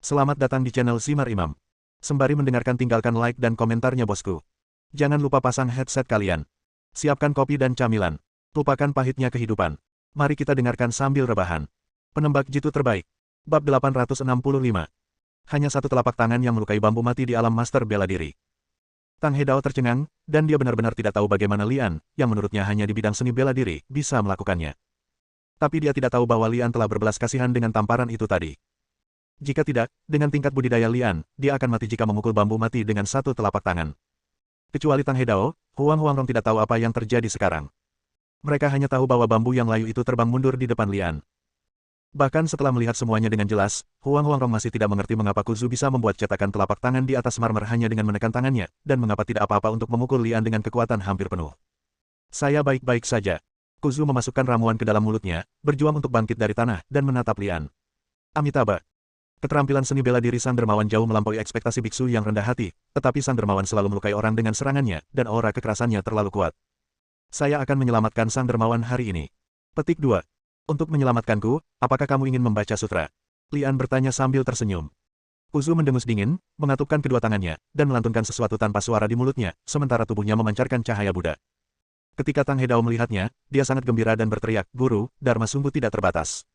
Selamat datang di channel Simar Imam. Sembari mendengarkan tinggalkan like dan komentarnya bosku. Jangan lupa pasang headset kalian. Siapkan kopi dan camilan. Lupakan pahitnya kehidupan. Mari kita dengarkan sambil rebahan. Penembak jitu terbaik. Bab 865. Hanya satu telapak tangan yang melukai bambu mati di alam master bela diri. Tang Hedao tercengang, dan dia benar-benar tidak tahu bagaimana Lian, yang menurutnya hanya di bidang seni bela diri, bisa melakukannya. Tapi dia tidak tahu bahwa Lian telah berbelas kasihan dengan tamparan itu tadi. Jika tidak, dengan tingkat budidaya Lian, dia akan mati jika memukul bambu mati dengan satu telapak tangan. Kecuali Tang Hedao, Huang Huangrong tidak tahu apa yang terjadi sekarang. Mereka hanya tahu bahwa bambu yang layu itu terbang mundur di depan Lian. Bahkan setelah melihat semuanya dengan jelas, Huang Huangrong masih tidak mengerti mengapa Kuzu bisa membuat cetakan telapak tangan di atas marmer hanya dengan menekan tangannya, dan mengapa tidak apa-apa untuk memukul Lian dengan kekuatan hampir penuh. Saya baik-baik saja. Kuzu memasukkan ramuan ke dalam mulutnya, berjuang untuk bangkit dari tanah, dan menatap Lian. Amitabha. Keterampilan seni bela diri Sang Dermawan jauh melampaui ekspektasi biksu yang rendah hati, tetapi Sang Dermawan selalu melukai orang dengan serangannya, dan aura kekerasannya terlalu kuat. Saya akan menyelamatkan Sang Dermawan hari ini. Petik 2. Untuk menyelamatkanku, apakah kamu ingin membaca sutra? Lian bertanya sambil tersenyum. Kuzu mendengus dingin, mengatupkan kedua tangannya, dan melantunkan sesuatu tanpa suara di mulutnya, sementara tubuhnya memancarkan cahaya Buddha. Ketika Tang Hedao melihatnya, dia sangat gembira dan berteriak, "Guru, Dharma sungguh tidak terbatas."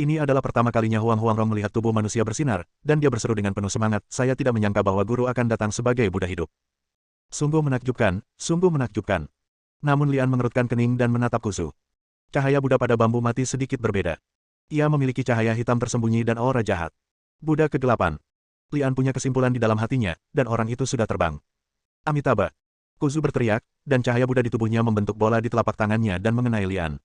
Ini adalah pertama kalinya Huang Huangrong melihat tubuh manusia bersinar, dan dia berseru dengan penuh semangat, "Saya tidak menyangka bahwa guru akan datang sebagai Buddha hidup. Sungguh menakjubkan, sungguh menakjubkan." Namun Lian mengerutkan kening dan menatap Kuzu. Cahaya Buddha pada bambu mati sedikit berbeda. Ia memiliki cahaya hitam tersembunyi dan aura jahat. Buddha kegelapan. Lian punya kesimpulan di dalam hatinya, dan orang itu sudah terbang. Amitabha. Kuzu berteriak, dan cahaya Buddha di tubuhnya membentuk bola di telapak tangannya dan mengenai Lian.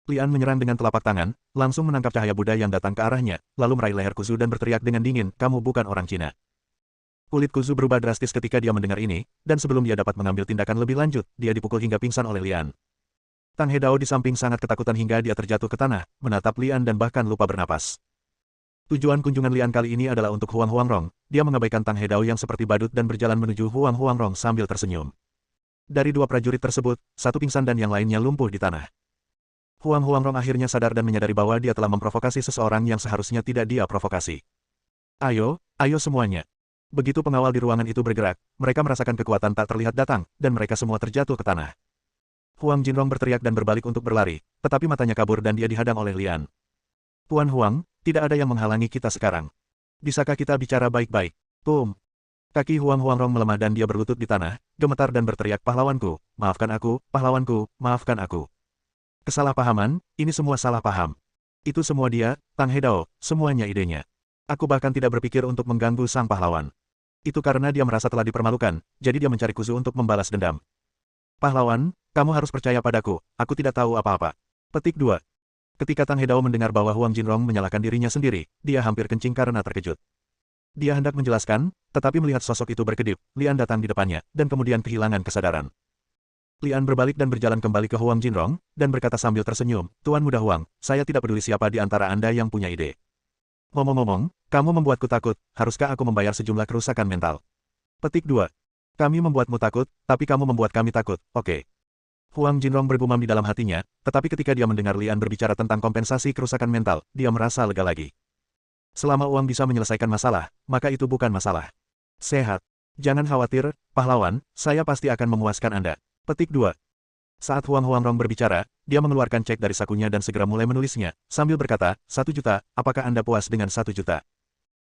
Lian menyerang dengan telapak tangan, langsung menangkap cahaya Buddha yang datang ke arahnya, lalu meraih leher Kuzu dan berteriak dengan dingin, "Kamu bukan orang Cina." Kulit Kuzu berubah drastis ketika dia mendengar ini, dan sebelum dia dapat mengambil tindakan lebih lanjut, dia dipukul hingga pingsan oleh Lian. Tang Hedao di samping sangat ketakutan hingga dia terjatuh ke tanah, menatap Lian dan bahkan lupa bernapas. Tujuan kunjungan Lian kali ini adalah untuk Huang Huangrong, dia mengabaikan Tang Hedao yang seperti badut dan berjalan menuju Huang Huangrong sambil tersenyum. Dari dua prajurit tersebut, satu pingsan dan yang lainnya lumpuh di tanah. Huang Huangrong akhirnya sadar dan menyadari bahwa dia telah memprovokasi seseorang yang seharusnya tidak dia provokasi. Ayo, ayo semuanya. Begitu pengawal di ruangan itu bergerak, mereka merasakan kekuatan tak terlihat datang, dan mereka semua terjatuh ke tanah. Huang Jinrong berteriak dan berbalik untuk berlari, tetapi matanya kabur dan dia dihadang oleh Lian. "Tuan Huang, tidak ada yang menghalangi kita sekarang. Bisakah kita bicara baik-baik?" Tum. Kaki Huang Huangrong melemah dan dia berlutut di tanah, gemetar dan berteriak, "Pahlawanku, maafkan aku, pahlawanku, maafkan aku. Kesalahpahaman, ini semua salah paham. Itu semua dia, Tang Hedao, semuanya idenya. Aku bahkan tidak berpikir untuk mengganggu sang pahlawan. Itu karena dia merasa telah dipermalukan, jadi dia mencari Kuzu untuk membalas dendam. Pahlawan, kamu harus percaya padaku, aku tidak tahu apa-apa." Petik 2. Ketika Tang Hedao mendengar bahwa Huang Jinrong menyalahkan dirinya sendiri, dia hampir kencing karena terkejut. Dia hendak menjelaskan, tetapi melihat sosok itu berkedip, Lian datang di depannya, dan kemudian kehilangan kesadaran. Lian berbalik dan berjalan kembali ke Huang Jinrong, dan berkata sambil tersenyum, "Tuan Muda Huang, saya tidak peduli siapa di antara Anda yang punya ide. Ngomong-ngomong, kamu membuatku takut, haruskah aku membayar sejumlah kerusakan mental?" Petik 2. Kami membuatmu takut, tapi kamu membuat kami takut, oke. Huang Jinrong bergumam di dalam hatinya, tetapi ketika dia mendengar Lian berbicara tentang kompensasi kerusakan mental, dia merasa lega lagi. Selama uang bisa menyelesaikan masalah, maka itu bukan masalah. Sehat. Jangan khawatir, pahlawan, saya pasti akan memuaskan Anda. Petik 2. Saat Huang Huangrong berbicara, dia mengeluarkan cek dari sakunya dan segera mulai menulisnya, sambil berkata, 1 juta, apakah Anda puas dengan 1 juta?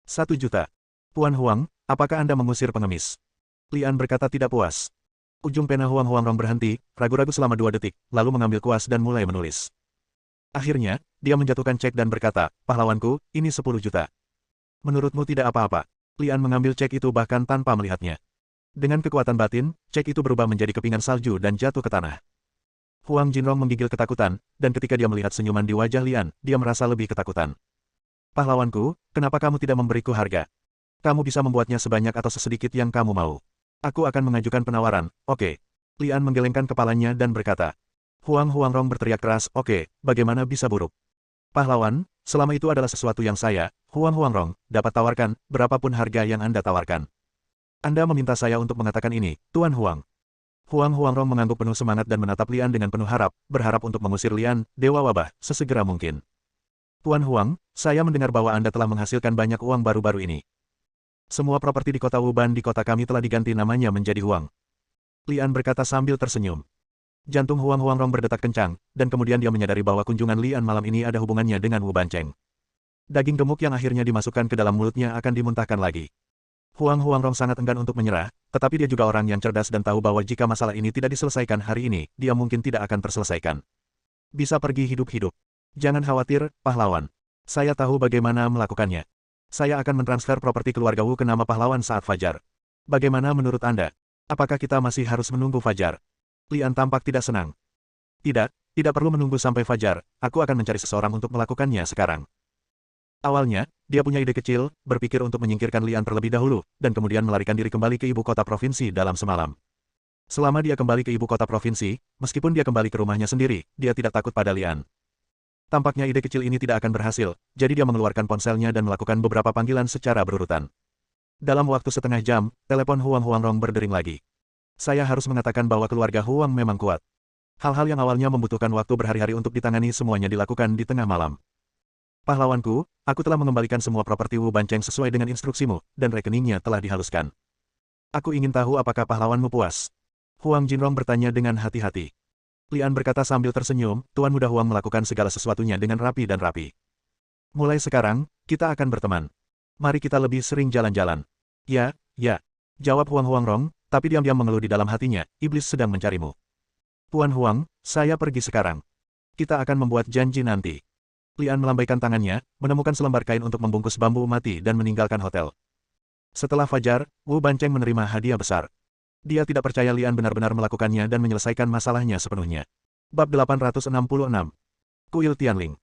1 juta. Tuan Huang, apakah Anda mengusir pengemis? Lian berkata tidak puas. Ujung pena Huang Huangrong berhenti, ragu-ragu selama 2 detik, lalu mengambil kuas dan mulai menulis. Akhirnya, dia menjatuhkan cek dan berkata, "Pahlawanku, ini 10 juta. Menurutmu tidak apa-apa?" Lian mengambil cek itu bahkan tanpa melihatnya. Dengan kekuatan batin, cek itu berubah menjadi kepingan salju dan jatuh ke tanah. Huang Jinrong menggigil ketakutan, dan ketika dia melihat senyuman di wajah Lian, dia merasa lebih ketakutan. "Pahlawanku, kenapa kamu tidak memberiku harga? Kamu bisa membuatnya sebanyak atau sesedikit yang kamu mau. Aku akan mengajukan penawaran, oke." Lian menggelengkan kepalanya dan berkata. Huang Huangrong berteriak keras, "Oke, bagaimana bisa buruk? Pahlawan, selama itu adalah sesuatu yang saya, Huang Huangrong, dapat tawarkan, berapapun harga yang Anda tawarkan. Anda meminta saya untuk mengatakan ini, Tuan Huang." Huang Huangrong mengangguk penuh semangat dan menatap Lian dengan penuh harap, berharap untuk mengusir Lian, Dewa Wabah, sesegera mungkin. Tuan Huang, saya mendengar bahwa Anda telah menghasilkan banyak uang baru-baru ini. Semua properti di kota Wuban di kota kami telah diganti namanya menjadi Huang. Lian berkata sambil tersenyum. Jantung Huang Huangrong berdetak kencang, dan kemudian dia menyadari bahwa kunjungan Lian malam ini ada hubungannya dengan Wu Bancheng. Daging gemuk yang akhirnya dimasukkan ke dalam mulutnya akan dimuntahkan lagi. Huang Huangrong sangat enggan untuk menyerah, tetapi dia juga orang yang cerdas dan tahu bahwa jika masalah ini tidak diselesaikan hari ini, dia mungkin tidak akan terselesaikan. Bisa pergi hidup-hidup. Jangan khawatir, pahlawan. Saya tahu bagaimana melakukannya. Saya akan mentransfer properti keluarga Wu ke nama pahlawan saat fajar. Bagaimana menurut Anda? Apakah kita masih harus menunggu fajar? Lian tampak tidak senang. Tidak, tidak perlu menunggu sampai fajar, aku akan mencari seseorang untuk melakukannya sekarang. Awalnya, dia punya ide kecil, berpikir untuk menyingkirkan Lian terlebih dahulu, dan kemudian melarikan diri kembali ke ibu kota provinsi dalam semalam. Selama dia kembali ke ibu kota provinsi, meskipun dia kembali ke rumahnya sendiri, dia tidak takut pada Lian. Tampaknya ide kecil ini tidak akan berhasil, jadi dia mengeluarkan ponselnya dan melakukan beberapa panggilan secara berurutan. Dalam waktu setengah jam, telepon Huang Huangrong berdering lagi. Saya harus mengatakan bahwa keluarga Huang memang kuat. Hal-hal yang awalnya membutuhkan waktu berhari-hari untuk ditangani semuanya dilakukan di tengah malam. Pahlawanku, aku telah mengembalikan semua properti Wu Bancheng sesuai dengan instruksimu, dan rekeningnya telah dihaluskan. Aku ingin tahu apakah pahlawanmu puas. Huang Jinrong bertanya dengan hati-hati. Lian berkata sambil tersenyum, Tuan Muda Huang melakukan segala sesuatunya dengan rapi dan rapi. Mulai sekarang, kita akan berteman. Mari kita lebih sering jalan-jalan. Ya, ya. Jawab Huang Huangrong, tapi diam-diam mengeluh di dalam hatinya, iblis sedang mencarimu. Tuan Huang, saya pergi sekarang. Kita akan membuat janji nanti. Lian melambaikan tangannya, menemukan selembar kain untuk membungkus bambu mati dan meninggalkan hotel. Setelah fajar, Wu Bancheng menerima hadiah besar. Dia tidak percaya Lian benar-benar melakukannya dan menyelesaikan masalahnya sepenuhnya. Bab 866. Kuil Tianling.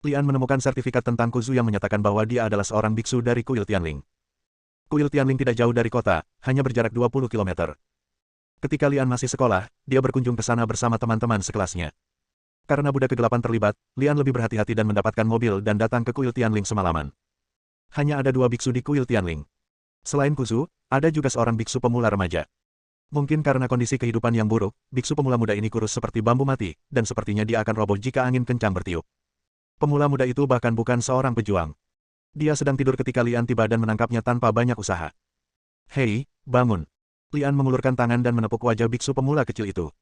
Lian menemukan sertifikat tentang Kuzu yang menyatakan bahwa dia adalah seorang biksu dari Kuil Tianling. Kuil Tianling tidak jauh dari kota, hanya berjarak 20 km. Ketika Lian masih sekolah, dia berkunjung ke sana bersama teman-teman sekelasnya. Karena budak kegelapan terlibat, Lian lebih berhati-hati dan mendapatkan mobil dan datang ke Kuil Tianling semalaman. Hanya ada 2 biksu di Kuil Tianling. Selain Kuzu, ada juga seorang biksu pemula remaja. Mungkin karena kondisi kehidupan yang buruk, biksu pemula muda ini kurus seperti bambu mati, dan sepertinya dia akan roboh jika angin kencang bertiup. Pemula muda itu bahkan bukan seorang pejuang. Dia sedang tidur ketika Lian tiba dan menangkapnya tanpa banyak usaha. Hei, bangun. Lian mengulurkan tangan dan menepuk wajah biksu pemula kecil itu.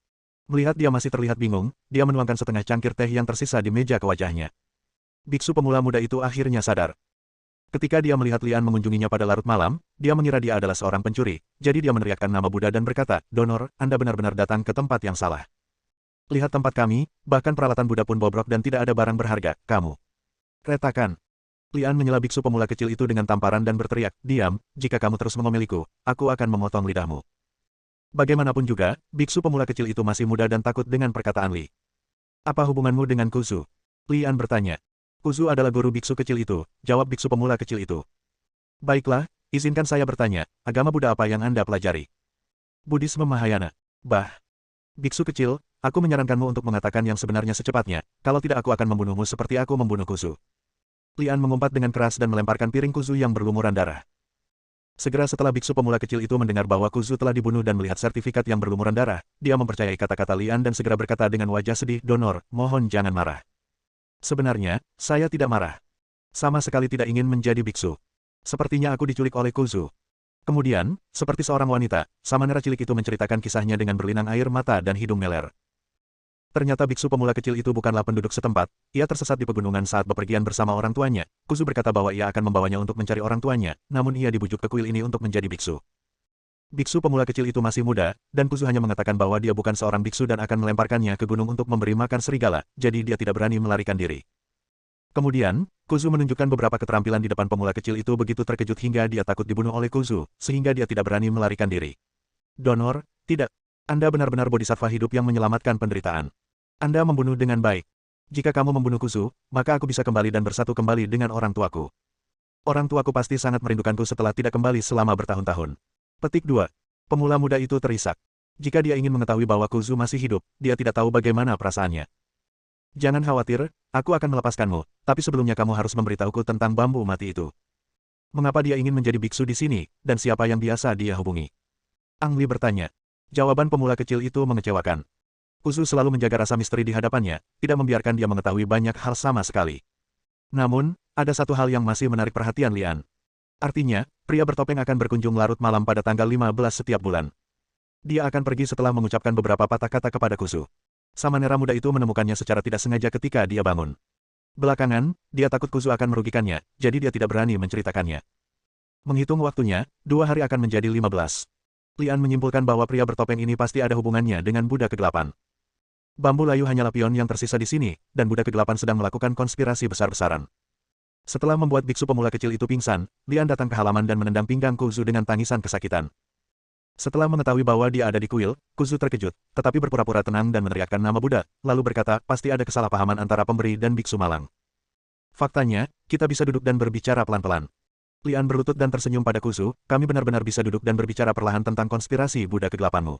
Melihat dia masih terlihat bingung, dia menuangkan setengah cangkir teh yang tersisa di meja ke wajahnya. Biksu pemula muda itu akhirnya sadar. Ketika dia melihat Lian mengunjunginya pada larut malam, dia mengira dia adalah seorang pencuri, jadi dia meneriakkan nama Buddha dan berkata, "Donor, Anda benar-benar datang ke tempat yang salah. Lihat tempat kami, bahkan peralatan Buddha pun bobrok dan tidak ada barang berharga, kamu." Retakan. Lian menyela biksu pemula kecil itu dengan tamparan dan berteriak, "Diam, jika kamu terus mengomeliku, aku akan memotong lidahmu." Bagaimanapun juga, biksu pemula kecil itu masih muda dan takut dengan perkataan Li. "Apa hubunganmu dengan Kuzu?" Lian bertanya. "Kuzu adalah guru biksu kecil itu," jawab biksu pemula kecil itu. "Baiklah, izinkan saya bertanya, agama Buddha apa yang Anda pelajari?" "Buddhisme Mahayana." "Bah." "Biksu kecil, aku menyarankanmu untuk mengatakan yang sebenarnya secepatnya, kalau tidak aku akan membunuhmu seperti aku membunuh Kuzu." Lian mengumpat dengan keras dan melemparkan piring Kuzu yang berlumuran darah. Segera setelah biksu pemula kecil itu mendengar bahwa Kuzu telah dibunuh dan melihat sertifikat yang berlumuran darah, dia mempercayai kata-kata Lian dan segera berkata dengan wajah sedih, "Donor, mohon jangan marah. Sebenarnya, saya tidak marah. Sama sekali tidak ingin menjadi biksu. Sepertinya aku diculik oleh Kuzu." Kemudian, seperti seorang wanita, Samanera cilik itu menceritakan kisahnya dengan berlinang air mata dan hidung meler. Ternyata biksu pemula kecil itu bukanlah penduduk setempat, ia tersesat di pegunungan saat bepergian bersama orang tuanya. Kuzu berkata bahwa ia akan membawanya untuk mencari orang tuanya, namun ia dibujuk ke kuil ini untuk menjadi biksu. Biksu pemula kecil itu masih muda, dan Kuzu hanya mengatakan bahwa dia bukan seorang biksu dan akan melemparkannya ke gunung untuk memberi makan serigala, jadi dia tidak berani melarikan diri. Kemudian, Kuzu menunjukkan beberapa keterampilan di depan pemula kecil itu begitu terkejut hingga dia takut dibunuh oleh Kuzu, sehingga dia tidak berani melarikan diri. "Donor, tidak. Anda benar-benar bodhisattva hidup yang menyelamatkan penderitaan. Anda membunuh dengan baik. Jika kamu membunuh Kuzu, maka aku bisa kembali dan bersatu kembali dengan orang tuaku. Orang tuaku pasti sangat merindukanku setelah tidak kembali selama bertahun-tahun." Petik 2. Pemula muda itu terisak. Jika dia ingin mengetahui bahwa Kuzu masih hidup, dia tidak tahu bagaimana perasaannya. "Jangan khawatir, aku akan melepaskanmu, tapi sebelumnya kamu harus memberitahuku tentang bambu mati itu. Mengapa dia ingin menjadi biksu di sini, dan siapa yang biasa dia hubungi?" Ang Li bertanya. Jawaban pemula kecil itu mengecewakan. Kuzu selalu menjaga rasa misteri di hadapannya, tidak membiarkan dia mengetahui banyak hal sama sekali. Namun, ada satu hal yang masih menarik perhatian Lian. Artinya, pria bertopeng akan berkunjung larut malam pada tanggal 15 setiap bulan. Dia akan pergi setelah mengucapkan beberapa patah kata kepada Kuzu. Samanera muda itu menemukannya secara tidak sengaja ketika dia bangun. Belakangan, dia takut Kuzu akan merugikannya, jadi dia tidak berani menceritakannya. Menghitung waktunya, 2 hari akan menjadi 15. Lian menyimpulkan bahwa pria bertopeng ini pasti ada hubungannya dengan Buddha Kegelapan. Bambu layu hanyalah pion yang tersisa di sini, dan Buddha Kegelapan sedang melakukan konspirasi besar-besaran. Setelah membuat biksu pemula kecil itu pingsan, Lian datang ke halaman dan menendang pinggang Kuzu dengan tangisan kesakitan. Setelah mengetahui bahwa dia ada di kuil, Kuzu terkejut, tetapi berpura-pura tenang dan meneriakkan nama Buddha, lalu berkata, pasti ada kesalahpahaman antara pemberi dan biksu malang. Faktanya, kita bisa duduk dan berbicara pelan-pelan. Lian berlutut dan tersenyum pada Kuzu, kami benar-benar bisa duduk dan berbicara perlahan tentang konspirasi Buddha Kegelapanmu.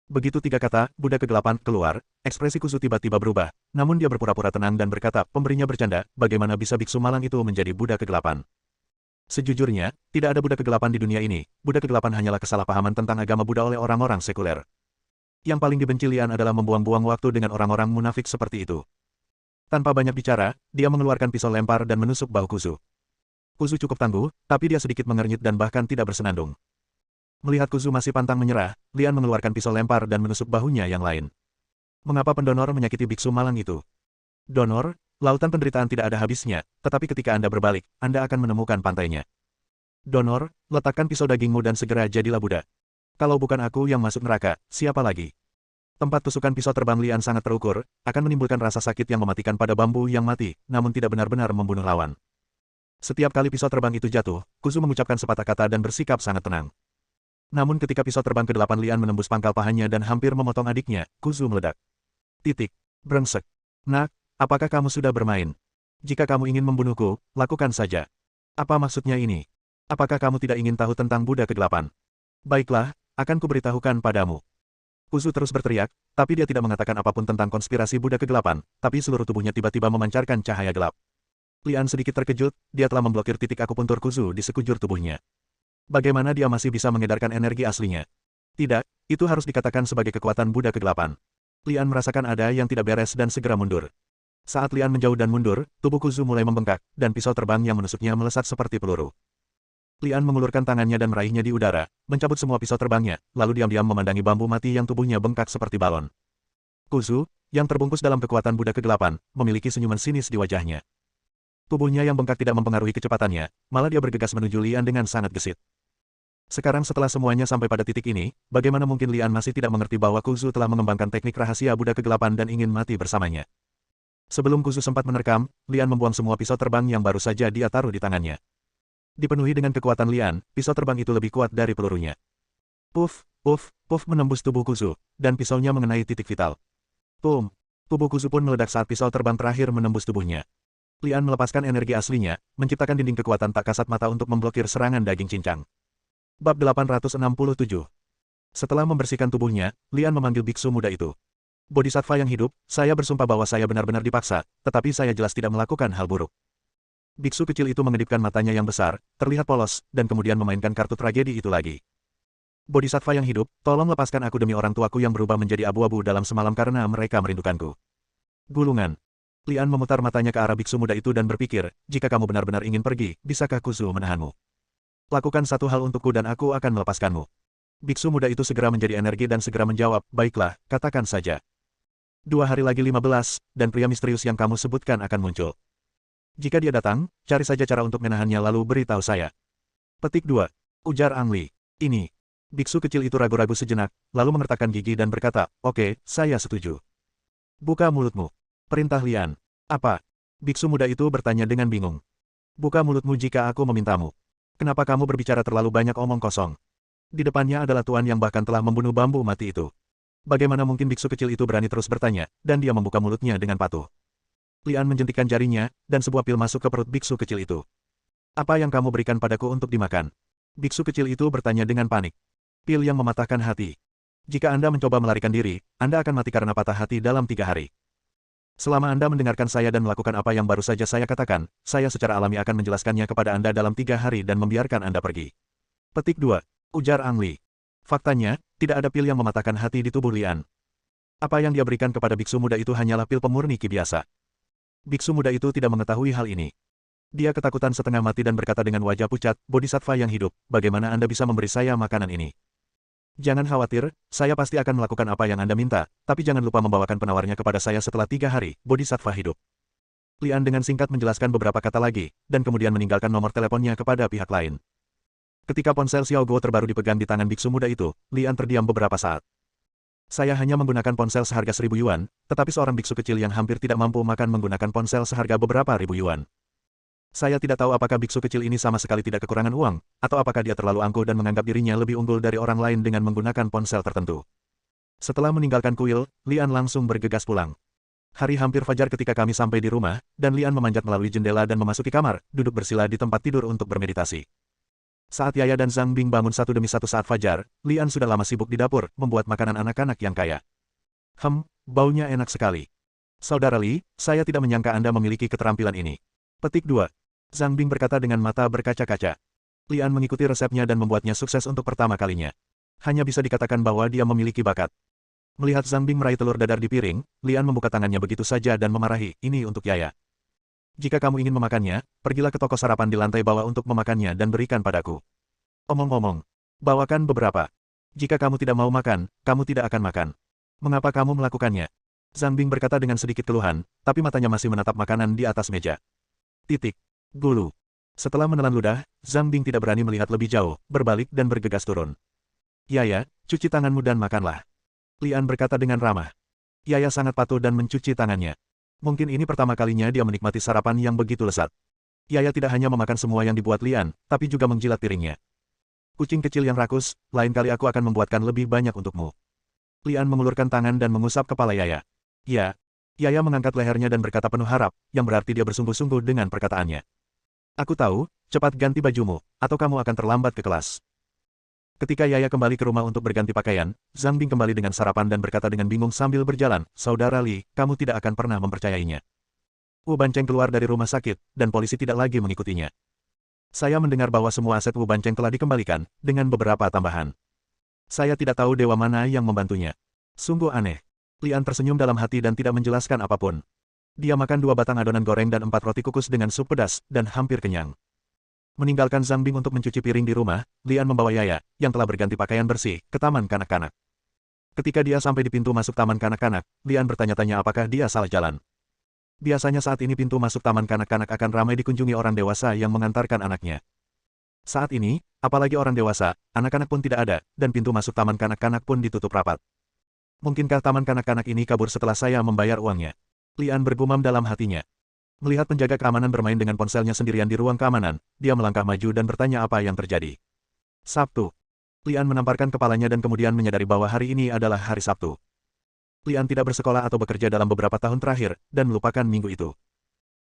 Begitu 3 kata, Buddha Kegelapan, keluar, ekspresi Kuzu tiba-tiba berubah, namun dia berpura-pura tenang dan berkata, pemberinya bercanda, bagaimana bisa biksu malang itu menjadi Buddha Kegelapan. Sejujurnya, tidak ada Buddha Kegelapan di dunia ini, Buddha Kegelapan hanyalah kesalahpahaman tentang agama Buddha oleh orang-orang sekuler. Yang paling dibenci Lian adalah membuang-buang waktu dengan orang-orang munafik seperti itu. Tanpa banyak bicara, dia mengeluarkan pisau lempar dan menusuk bahu Kuzu. Kuzu cukup tangguh, tapi dia sedikit mengernyit dan bahkan tidak bersenandung. Melihat Kuzu masih pantang menyerah, Lian mengeluarkan pisau lempar dan menusuk bahunya yang lain. Mengapa pendonor menyakiti biksu malang itu? Donor, lautan penderitaan tidak ada habisnya, tetapi ketika Anda berbalik, Anda akan menemukan pantainya. Donor, letakkan pisau dagingmu dan segera jadilah Buddha. Kalau bukan aku yang masuk neraka, siapa lagi? Tempat tusukan pisau terbang Lian sangat terukur, akan menimbulkan rasa sakit yang mematikan pada bambu yang mati, namun tidak benar-benar membunuh lawan. Setiap kali pisau terbang itu jatuh, Kuzu mengucapkan sepatah kata dan bersikap sangat tenang. Namun ketika pisau terbang ke-8 Lian menembus pangkal pahanya dan hampir memotong adiknya, Kuzu meledak. Titik. Brengsek. Nak, apakah kamu sudah bermain? Jika kamu ingin membunuhku, lakukan saja. Apa maksudnya ini? Apakah kamu tidak ingin tahu tentang Buddha Kegelapan? Baiklah, akan kuberitahukan padamu. Kuzu terus berteriak, tapi dia tidak mengatakan apapun tentang konspirasi Buddha Kegelapan, tapi seluruh tubuhnya tiba-tiba memancarkan cahaya gelap. Lian sedikit terkejut, dia telah memblokir titik akupuntur Kuzu di sekujur tubuhnya. Bagaimana dia masih bisa mengedarkan energi aslinya? Tidak, itu harus dikatakan sebagai kekuatan Buddha Kegelapan. Lian merasakan ada yang tidak beres dan segera mundur. Saat Lian menjauh dan mundur, tubuh Kuzu mulai membengkak, dan pisau terbang yang menusuknya melesat seperti peluru. Lian mengulurkan tangannya dan meraihnya di udara, mencabut semua pisau terbangnya, lalu diam-diam memandangi bambu mati yang tubuhnya bengkak seperti balon. Kuzu, yang terbungkus dalam kekuatan Buddha Kegelapan, memiliki senyuman sinis di wajahnya. Tubuhnya yang bengkak tidak mempengaruhi kecepatannya, malah dia bergegas menuju Lian dengan sangat gesit. Sekarang setelah semuanya sampai pada titik ini, bagaimana mungkin Lian masih tidak mengerti bahwa Kuzu telah mengembangkan teknik rahasia Buddha Kegelapan dan ingin mati bersamanya. Sebelum Kuzu sempat menerkam, Lian membuang semua pisau terbang yang baru saja dia taruh di tangannya. Dipenuhi dengan kekuatan Lian, pisau terbang itu lebih kuat dari pelurunya. Puff, puff, puff menembus tubuh Kuzu, dan pisaunya mengenai titik vital. Boom! Tubuh Kuzu pun meledak saat pisau terbang terakhir menembus tubuhnya. Lian melepaskan energi aslinya, menciptakan dinding kekuatan tak kasat mata untuk memblokir serangan daging cincang. Bab 867. Setelah membersihkan tubuhnya, Lian memanggil biksu muda itu. Bodhisattva yang hidup, saya bersumpah bahwa saya benar-benar dipaksa, tetapi saya jelas tidak melakukan hal buruk. Biksu kecil itu mengedipkan matanya yang besar, terlihat polos, dan kemudian memainkan kartu tragedi itu lagi. Bodhisattva yang hidup, tolong lepaskan aku demi orang tuaku yang berubah menjadi abu-abu dalam semalam karena mereka merindukanku. Gulungan. Lian memutar matanya ke arah biksu muda itu dan berpikir, jika kamu benar-benar ingin pergi, bisakah Kuzu menahanmu? Lakukan satu hal untukku dan aku akan melepaskanmu. Biksu muda itu segera menjadi energi dan segera menjawab, baiklah, katakan saja. 2 hari lagi 15, dan pria misterius yang kamu sebutkan akan muncul. Jika dia datang, cari saja cara untuk menahannya lalu beritahu saya. Petik 2. Ujar Ang Li. Ini. Biksu kecil itu ragu-ragu sejenak, lalu mengertakkan gigi dan berkata, oke, saya setuju. Buka mulutmu. Perintah Lian. Apa? Biksu muda itu bertanya dengan bingung. Buka mulutmu jika aku memintamu. Kenapa kamu berbicara terlalu banyak omong kosong? Di depannya adalah tuan yang bahkan telah membunuh bambu mati itu. Bagaimana mungkin biksu kecil itu berani terus bertanya, dan dia membuka mulutnya dengan patuh. Lian menjentikkan jarinya, dan sebuah pil masuk ke perut biksu kecil itu. Apa yang kamu berikan padaku untuk dimakan? Biksu kecil itu bertanya dengan panik. Pil yang mematahkan hati. Jika Anda mencoba melarikan diri, Anda akan mati karena patah hati dalam 3 hari. Selama Anda mendengarkan saya dan melakukan apa yang baru saja saya katakan, saya secara alami akan menjelaskannya kepada Anda dalam 3 hari dan membiarkan Anda pergi. Petik 2. Ujar Ang Li. Faktanya, tidak ada pil yang mematahkan hati di tubuh Lian. Apa yang dia berikan kepada biksu muda itu hanyalah pil pemurni ki biasa. Biksu muda itu tidak mengetahui hal ini. Dia ketakutan setengah mati dan berkata dengan wajah pucat, Bodhisattva yang hidup, bagaimana Anda bisa memberi saya makanan ini? Jangan khawatir, saya pasti akan melakukan apa yang Anda minta, tapi jangan lupa membawakan penawarnya kepada saya setelah 3 hari, Bodhisattva hidup. Lian dengan singkat menjelaskan beberapa kata lagi, dan kemudian meninggalkan nomor teleponnya kepada pihak lain. Ketika ponsel Xiao Guo terbaru dipegang di tangan biksu muda itu, Lian terdiam beberapa saat. Saya hanya menggunakan ponsel seharga 1.000 yuan, tetapi seorang biksu kecil yang hampir tidak mampu makan menggunakan ponsel seharga beberapa ribu yuan. Saya tidak tahu apakah biksu kecil ini sama sekali tidak kekurangan uang, atau apakah dia terlalu angkuh dan menganggap dirinya lebih unggul dari orang lain dengan menggunakan ponsel tertentu. Setelah meninggalkan kuil, Lian langsung bergegas pulang. Hari hampir fajar ketika kami sampai di rumah, dan Lian memanjat melalui jendela dan memasuki kamar, duduk bersila di tempat tidur untuk bermeditasi. Saat Yaya dan Zhang Bing bangun satu demi satu saat fajar, Lian sudah lama sibuk di dapur, membuat makanan anak-anak yang kaya. Baunya enak sekali. Saudara Li, saya tidak menyangka Anda memiliki keterampilan ini. Petik 2. Zhang Bing berkata dengan mata berkaca-kaca. Lian mengikuti resepnya dan membuatnya sukses untuk pertama kalinya. Hanya bisa dikatakan bahwa dia memiliki bakat. Melihat Zhang Bing meraih telur dadar di piring, Lian membuka tangannya begitu saja dan memarahi, ini untuk Yaya. Jika kamu ingin memakannya, pergilah ke toko sarapan di lantai bawah untuk memakannya dan berikan padaku. Omong-omong, bawakan beberapa. Jika kamu tidak mau makan, kamu tidak akan makan. Mengapa kamu melakukannya? Zhang Bing berkata dengan sedikit keluhan, tapi matanya masih menatap makanan di atas meja. Gulu. Setelah menelan ludah, Zhang Bing tidak berani melihat lebih jauh, berbalik dan bergegas turun. Yaya, cuci tanganmu dan makanlah. Lian berkata dengan ramah. Yaya sangat patuh dan mencuci tangannya. Mungkin ini pertama kalinya dia menikmati sarapan yang begitu lezat. Yaya tidak hanya memakan semua yang dibuat Lian, tapi juga menjilat piringnya. Kucing kecil yang rakus, lain kali aku akan membuatkan lebih banyak untukmu. Lian mengulurkan tangan dan mengusap kepala Yaya. Ya. Yaya mengangkat lehernya dan berkata penuh harap, yang berarti dia bersungguh-sungguh dengan perkataannya. Aku tahu, cepat ganti bajumu, atau kamu akan terlambat ke kelas. Ketika Yaya kembali ke rumah untuk berganti pakaian, Zhang Bing kembali dengan sarapan dan berkata dengan bingung sambil berjalan, Saudara Li, kamu tidak akan pernah mempercayainya. Wu Banceng keluar dari rumah sakit, dan polisi tidak lagi mengikutinya. Saya mendengar bahwa semua aset Wu Banceng telah dikembalikan, dengan beberapa tambahan. Saya tidak tahu dewa mana yang membantunya. Sungguh aneh. Lian tersenyum dalam hati dan tidak menjelaskan apapun. Dia makan 2 batang adonan goreng dan 4 roti kukus dengan sup pedas, dan hampir kenyang. Meninggalkan Zhang Bing untuk mencuci piring di rumah, Lian membawa Yaya, yang telah berganti pakaian bersih, ke taman kanak-kanak. Ketika dia sampai di pintu masuk taman kanak-kanak, Lian bertanya-tanya apakah dia salah jalan. Biasanya saat ini pintu masuk taman kanak-kanak akan ramai dikunjungi orang dewasa yang mengantarkan anaknya. Saat ini, apalagi orang dewasa, anak-anak pun tidak ada, dan pintu masuk taman kanak-kanak pun ditutup rapat. Mungkinkah taman kanak-kanak ini kabur setelah saya membayar uangnya? Lian bergumam dalam hatinya. Melihat penjaga keamanan bermain dengan ponselnya sendirian di ruang keamanan, dia melangkah maju dan bertanya apa yang terjadi. Sabtu. Lian menamparkan kepalanya dan kemudian menyadari bahwa hari ini adalah hari Sabtu. Lian tidak bersekolah atau bekerja dalam beberapa tahun terakhir, dan melupakan minggu itu.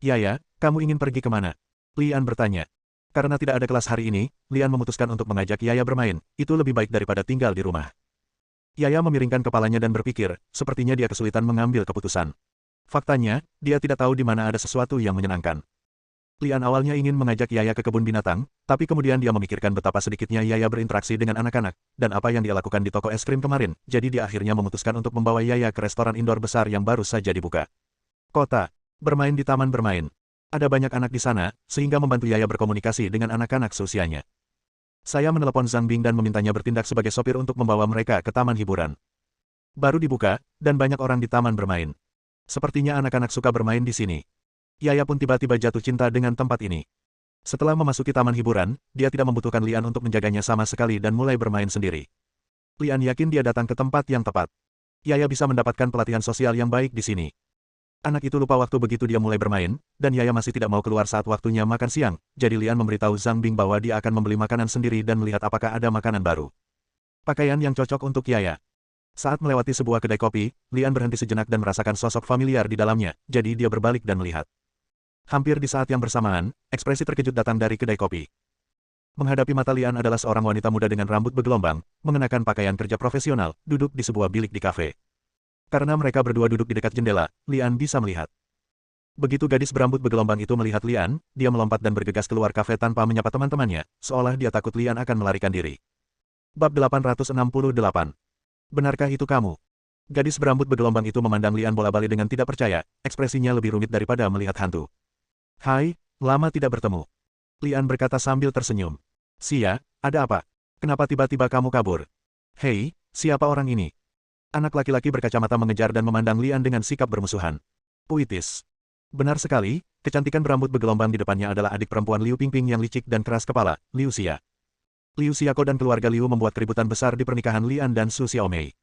Yaya, kamu ingin pergi kemana? Lian bertanya. Karena tidak ada kelas hari ini, Lian memutuskan untuk mengajak Yaya bermain, itu lebih baik daripada tinggal di rumah. Yaya memiringkan kepalanya dan berpikir, sepertinya dia kesulitan mengambil keputusan. Faktanya, dia tidak tahu di mana ada sesuatu yang menyenangkan. Lian awalnya ingin mengajak Yaya ke kebun binatang, tapi kemudian dia memikirkan betapa sedikitnya Yaya berinteraksi dengan anak-anak, dan apa yang dia lakukan di toko es krim kemarin, jadi dia akhirnya memutuskan untuk membawa Yaya ke restoran indoor besar yang baru saja dibuka. Kota. Bermain di taman bermain. Ada banyak anak di sana, sehingga membantu Yaya berkomunikasi dengan anak-anak seusianya. Saya menelepon Zhang Bing dan memintanya bertindak sebagai sopir untuk membawa mereka ke taman hiburan. Baru dibuka, dan banyak orang di taman bermain. Sepertinya anak-anak suka bermain di sini. Yaya pun tiba-tiba jatuh cinta dengan tempat ini. Setelah memasuki taman hiburan, dia tidak membutuhkan Lian untuk menjaganya sama sekali dan mulai bermain sendiri. Lian yakin dia datang ke tempat yang tepat. Yaya bisa mendapatkan pelatihan sosial yang baik di sini. Anak itu lupa waktu begitu dia mulai bermain, dan Yaya masih tidak mau keluar saat waktunya makan siang, jadi Lian memberitahu Zhang Bing bahwa dia akan membeli makanan sendiri dan melihat apakah ada makanan baru. Pakaian yang cocok untuk Yaya. Saat melewati sebuah kedai kopi, Lian berhenti sejenak dan merasakan sosok familiar di dalamnya, jadi dia berbalik dan melihat. Hampir di saat yang bersamaan, ekspresi terkejut datang dari kedai kopi. Menghadapi mata Lian adalah seorang wanita muda dengan rambut bergelombang, mengenakan pakaian kerja profesional, duduk di sebuah bilik di kafe. Karena mereka berdua duduk di dekat jendela, Lian bisa melihat. Begitu gadis berambut bergelombang itu melihat Lian, dia melompat dan bergegas keluar kafe tanpa menyapa teman-temannya, seolah dia takut Lian akan melarikan diri. Bab 868. Benarkah itu kamu? Gadis berambut bergelombang itu memandang Lian bola-balik dengan tidak percaya, ekspresinya lebih rumit daripada melihat hantu. Hai, lama tidak bertemu. Lian berkata sambil tersenyum. Xia, ada apa? Kenapa tiba-tiba kamu kabur? Hei, siapa orang ini? Anak laki-laki berkacamata mengejar dan memandang Lian dengan sikap bermusuhan. Puitis. Benar sekali, kecantikan berambut bergelombang di depannya adalah adik perempuan Liu Pingping yang licik dan keras kepala, Liu Xia. Liu Xiaoko dan keluarga Liu membuat keributan besar di pernikahan Lian dan Su Xiaomei.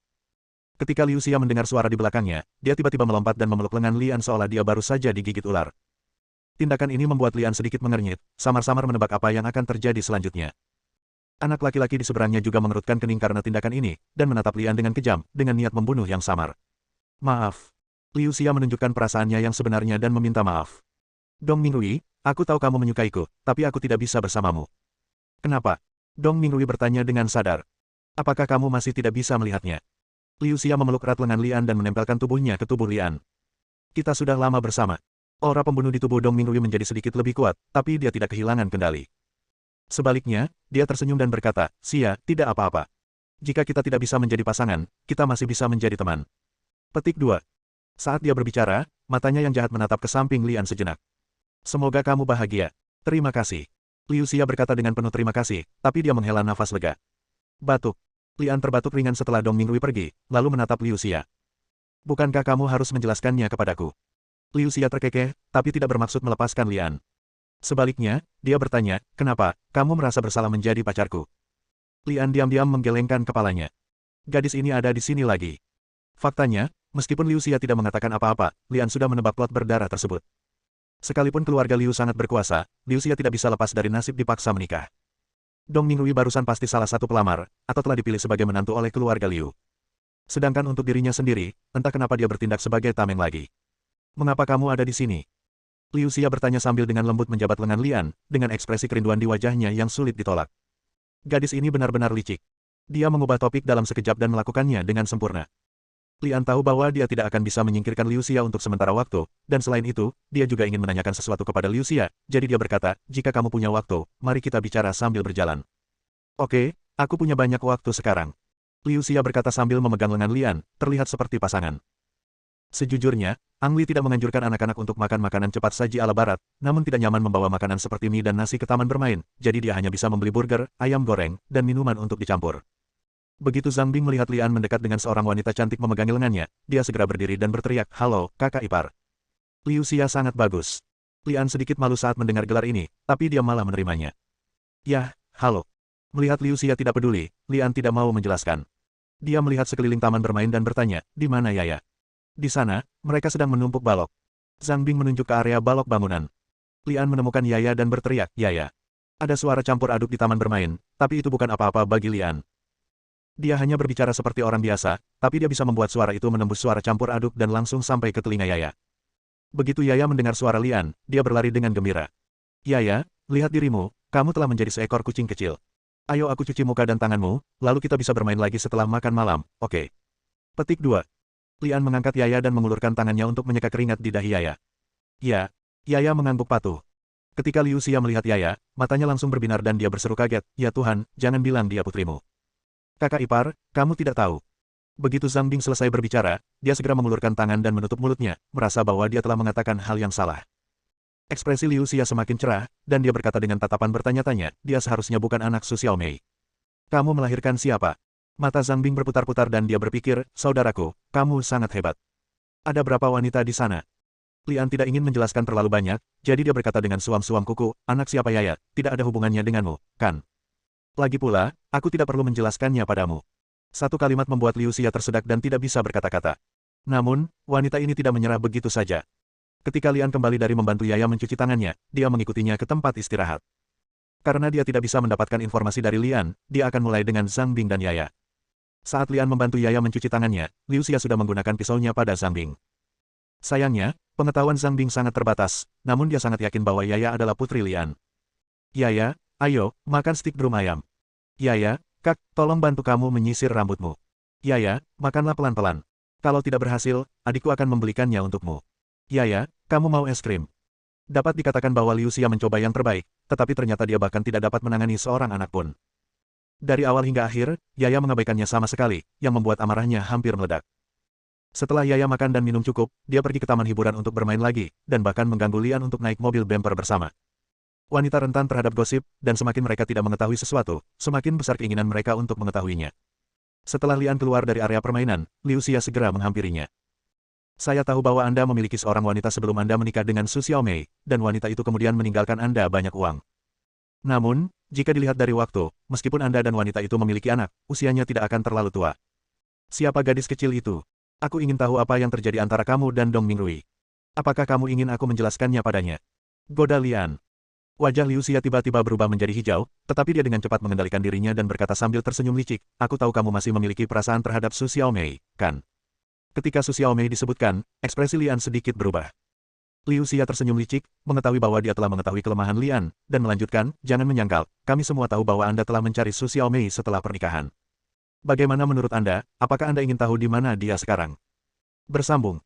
Ketika Liu Xia mendengar suara di belakangnya, dia tiba-tiba melompat dan memeluk lengan Lian seolah dia baru saja digigit ular. Tindakan ini membuat Lian sedikit mengernyit, samar-samar menebak apa yang akan terjadi selanjutnya. Anak laki-laki di seberangnya juga mengerutkan kening karena tindakan ini, dan menatap Lian dengan kejam, dengan niat membunuh yang samar. Maaf. Liu Xia menunjukkan perasaannya yang sebenarnya dan meminta maaf. Dong Mingrui, aku tahu kamu menyukaiku, tapi aku tidak bisa bersamamu. Kenapa? Dong Mingrui bertanya dengan sadar. Apakah kamu masih tidak bisa melihatnya? Liu Xia memeluk erat lengan Lian dan menempelkan tubuhnya ke tubuh Lian. Kita sudah lama bersama. Aura pembunuh di tubuh Dong Mingrui menjadi sedikit lebih kuat, tapi dia tidak kehilangan kendali. Sebaliknya, dia tersenyum dan berkata, Xia, tidak apa-apa. Jika kita tidak bisa menjadi pasangan, kita masih bisa menjadi teman. Petik 2. Saat dia berbicara, matanya yang jahat menatap ke samping Lian sejenak. Semoga kamu bahagia. Terima kasih. Liu Xia berkata dengan penuh terima kasih, tapi dia menghela nafas lega. Batuk. Lian terbatuk ringan setelah Dong Mingrui pergi, lalu menatap Liu Xia. Bukankah kamu harus menjelaskannya kepadaku? Liu Xia terkekeh, tapi tidak bermaksud melepaskan Lian. Sebaliknya, dia bertanya, kenapa, kamu merasa bersalah menjadi pacarku? Lian diam-diam menggelengkan kepalanya. Gadis ini ada di sini lagi. Faktanya, meskipun Liu Xia tidak mengatakan apa-apa, Lian sudah menebak plot berdarah tersebut. Sekalipun keluarga Liu sangat berkuasa, Liu Xia tidak bisa lepas dari nasib dipaksa menikah. Dong Mingrui barusan pasti salah satu pelamar, atau telah dipilih sebagai menantu oleh keluarga Liu. Sedangkan untuk dirinya sendiri, entah kenapa dia bertindak sebagai tameng lagi. Mengapa kamu ada di sini? Liu Xia bertanya sambil dengan lembut menjabat lengan Lian, dengan ekspresi kerinduan di wajahnya yang sulit ditolak. Gadis ini benar-benar licik. Dia mengubah topik dalam sekejap dan melakukannya dengan sempurna. Lian tahu bahwa dia tidak akan bisa menyingkirkan Liu Xia untuk sementara waktu, dan selain itu, dia juga ingin menanyakan sesuatu kepada Liu Xia, jadi dia berkata, jika kamu punya waktu, mari kita bicara sambil berjalan. Oke, aku punya banyak waktu sekarang. Liu Xia berkata sambil memegang lengan Lian, terlihat seperti pasangan. Sejujurnya, Ang Li tidak menganjurkan anak-anak untuk makan makanan cepat saji ala barat, namun tidak nyaman membawa makanan seperti mie dan nasi ke taman bermain, jadi dia hanya bisa membeli burger, ayam goreng, dan minuman untuk dicampur. Begitu Zhang Bing melihat Lian mendekat dengan seorang wanita cantik memegangi lengannya, dia segera berdiri dan berteriak, halo, kakak ipar. Liu Xia sangat bagus. Lian sedikit malu saat mendengar gelar ini, tapi dia malah menerimanya. Yah, halo. Melihat Liu Xia tidak peduli, Lian tidak mau menjelaskan. Dia melihat sekeliling taman bermain dan bertanya, di mana Yaya? Di sana, mereka sedang menumpuk balok. Zhang Bing menunjuk ke area balok bangunan. Lian menemukan Yaya dan berteriak, Yaya. Ada suara campur aduk di taman bermain, tapi itu bukan apa-apa bagi Lian. Dia hanya berbicara seperti orang biasa, tapi dia bisa membuat suara itu menembus suara campur aduk dan langsung sampai ke telinga Yaya. Begitu Yaya mendengar suara Lian, dia berlari dengan gembira. Yaya, lihat dirimu, kamu telah menjadi seekor kucing kecil. Ayo aku cuci muka dan tanganmu, lalu kita bisa bermain lagi setelah makan malam, oke? Petik 2. Lian mengangkat Yaya dan mengulurkan tangannya untuk menyeka keringat di dahi Yaya. Ya, Yaya mengangguk patuh. Ketika Liu Xia melihat Yaya, matanya langsung berbinar dan dia berseru kaget, ya Tuhan, jangan bilang dia putrimu. Kakak ipar, kamu tidak tahu. Begitu Zhang Bing selesai berbicara, dia segera mengulurkan tangan dan menutup mulutnya, merasa bahwa dia telah mengatakan hal yang salah. Ekspresi Liu Xia semakin cerah, dan dia berkata dengan tatapan bertanya-tanya, dia seharusnya bukan anak Su Xiaomei. Kamu melahirkan siapa? Mata Zhang Bing berputar-putar dan dia berpikir, saudaraku, kamu sangat hebat. Ada berapa wanita di sana? Lian tidak ingin menjelaskan terlalu banyak, jadi dia berkata dengan suam-suam kuku, anak siapa Yaya, tidak ada hubungannya denganmu, kan? Lagi pula, aku tidak perlu menjelaskannya padamu. Satu kalimat membuat Liu Xia tersedak dan tidak bisa berkata-kata. Namun, wanita ini tidak menyerah begitu saja. Ketika Lian kembali dari membantu Yaya mencuci tangannya, dia mengikutinya ke tempat istirahat. Karena dia tidak bisa mendapatkan informasi dari Lian, dia akan mulai dengan Zhang Bing dan Yaya. Saat Lian membantu Yaya mencuci tangannya, Liu Xia sudah menggunakan pisaunya pada Zhang Bing. Sayangnya, pengetahuan Zhang Bing sangat terbatas, namun dia sangat yakin bahwa Yaya adalah putri Lian. Yaya, ayo, makan stik drum ayam. Yaya, kak, tolong bantu kamu menyisir rambutmu. Yaya, makanlah pelan-pelan. Kalau tidak berhasil, adikku akan membelikannya untukmu. Yaya, kamu mau es krim? Dapat dikatakan bahwa Liu Xia mencoba yang terbaik, tetapi ternyata dia bahkan tidak dapat menangani seorang anak pun. Dari awal hingga akhir, Yaya mengabaikannya sama sekali, yang membuat amarahnya hampir meledak. Setelah Yaya makan dan minum cukup, dia pergi ke taman hiburan untuk bermain lagi, dan bahkan mengganggu Lian untuk naik mobil bumper bersama. Wanita rentan terhadap gosip, dan semakin mereka tidak mengetahui sesuatu, semakin besar keinginan mereka untuk mengetahuinya. Setelah Lian keluar dari area permainan, Liu Xia segera menghampirinya. Saya tahu bahwa Anda memiliki seorang wanita sebelum Anda menikah dengan Su Xiaomei, dan wanita itu kemudian meninggalkan Anda banyak uang. Namun, jika dilihat dari waktu, meskipun Anda dan wanita itu memiliki anak, usianya tidak akan terlalu tua. Siapa gadis kecil itu? Aku ingin tahu apa yang terjadi antara kamu dan Dong Mingrui. Apakah kamu ingin aku menjelaskannya padanya? Goda Lian. Wajah Liu Xia tiba-tiba berubah menjadi hijau, tetapi dia dengan cepat mengendalikan dirinya dan berkata sambil tersenyum licik, aku tahu kamu masih memiliki perasaan terhadap Su Xiaomei, kan? Ketika Su Xiaomei disebutkan, ekspresi Lian sedikit berubah. Liu Xia tersenyum licik, mengetahui bahwa dia telah mengetahui kelemahan Lian, dan melanjutkan, jangan menyangkal, kami semua tahu bahwa Anda telah mencari Su Xiaomei setelah pernikahan. Bagaimana menurut Anda, apakah Anda ingin tahu di mana dia sekarang? Bersambung,